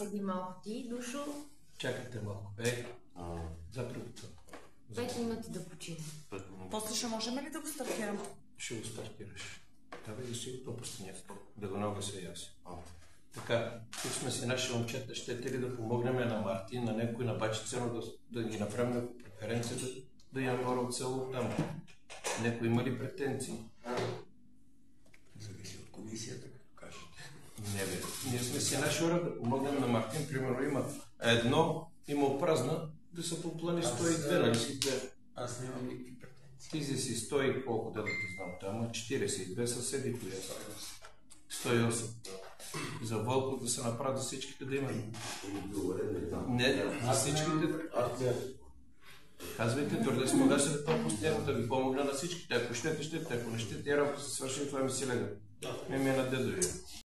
седи малко ти, Душо. Чакайте малко. Запригото. 5 минути да почина. После ще можем ли да го стартираме? Ще го стартираш. Давай да си го пустиня, да го нагласа и аз. Така, тук сме си наши момчета, ще ли да помогнем на Мартин, на някой, на бачица, да ги направим преференция, да имаме хора от село там. Някой има ли претенции? Зависи от комисията, като кажете. Не бе, ние сме си наши хора да помогнем на Мартин. Примерно има празна, да са по плани 102, нали си две? Аз нямам никакви претенции. Ти си 100 и колко да знам там, 42 съседи, коя са? 108. За Вълков да се направят за всичките да имаме. Не, за всичките. Казвайте, твърде сме гасили това постоянно да ви помогна на всичките. Ако щете, ако не щете, работа се свърши, това ми си лега. Ми е на дедовия.